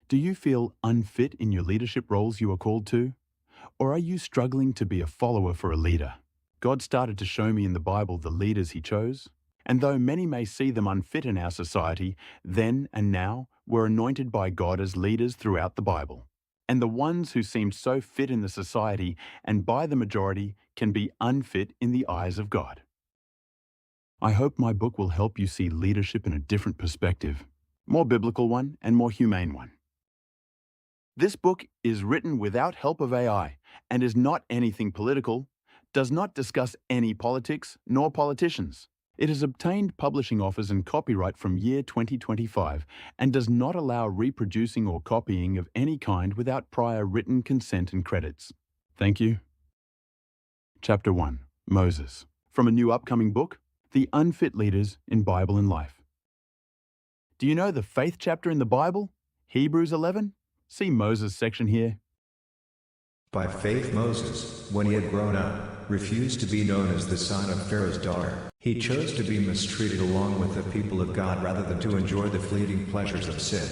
Do you feel unfit in your leadership roles you are called to? Or are you struggling to be a follower for a leader? God started to show me in the Bible the leaders He chose. And though many may see them unfit in our society, then and now were anointed by God as leaders throughout the Bible. And the ones who seemed so fit in the society and by the majority can be unfit in the eyes of God. I hope my book will help you see leadership in a different perspective, more biblical one and more humane one. This book is written without help of AI and is not anything political, does not discuss any politics nor politicians. It has obtained publishing offers and copyright from year 2025 and does not allow reproducing or copying of any kind without prior written consent and credits. Thank you. Chapter 1. Moses. From a new upcoming book, The Unfit Leaders in Bible and Life. Do you know the faith chapter in the Bible? Hebrews 11? See Moses section here. By faith Moses, when he had grown up, refused to be known as the son of Pharaoh's daughter. He chose to be mistreated along with the people of God rather than to enjoy the fleeting pleasures of sin.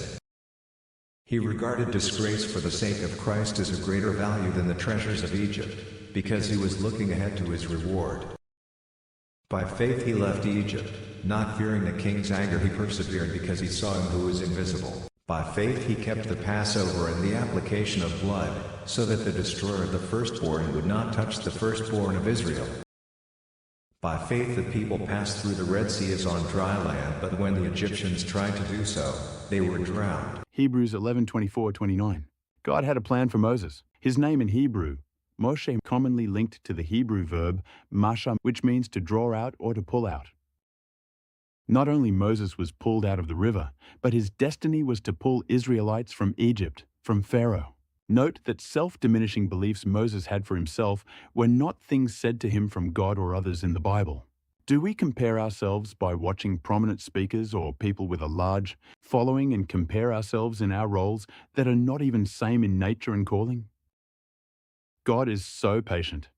He regarded disgrace for the sake of Christ as of greater value than the treasures of Egypt, because he was looking ahead to his reward. By faith he left Egypt, not fearing the king's anger. He persevered because he saw him who was invisible. By faith he kept the Passover and the application of blood, so that the destroyer of the firstborn would not touch the firstborn of Israel. By faith the people passed through the Red Sea as on dry land, but when the Egyptians tried to do so, they were drowned. Hebrews 11:24-29. God had a plan for Moses. His name in Hebrew, Moshe, commonly linked to the Hebrew verb masha, which means to draw out or to pull out. Not only Moses was pulled out of the river, but his destiny was to pull Israelites from Egypt, from Pharaoh. Note that self-diminishing beliefs Moses had for himself were not things said to him from God or others in the Bible. Do we compare ourselves by watching prominent speakers or people with a large following and compare ourselves in our roles that are not even same in nature and calling? God is so patient,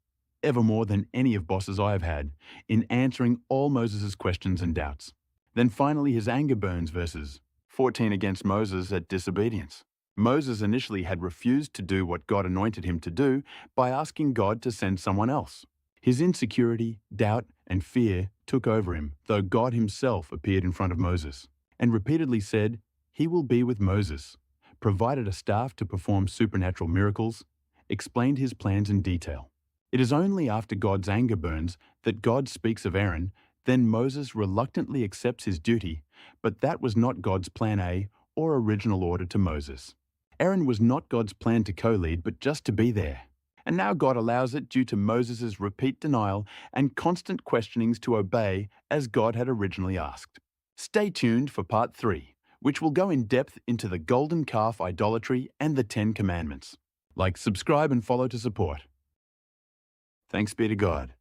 ever more than any of bosses I have had, in answering all Moses' questions and doubts. Then finally his anger burns, verses 14 against Moses at disobedience. Moses initially had refused to do what God anointed him to do by asking God to send someone else. His insecurity, doubt, and fear took over him, though God himself appeared in front of Moses and repeatedly said he will be with Moses, provided a staff to perform supernatural miracles, explained his plans in detail. It is only after God's anger burns that God speaks of Aaron. Then Moses reluctantly accepts his duty, but that was not God's plan A or original order to Moses. Aaron was not God's plan to co-lead, but just to be there. And now God allows it due to Moses' repeat denial and constant questionings to obey as God had originally asked. Stay tuned for part 3, which will go in depth into the golden calf idolatry and the 10 Commandments. Like, subscribe, and follow to support. Thanks be to God.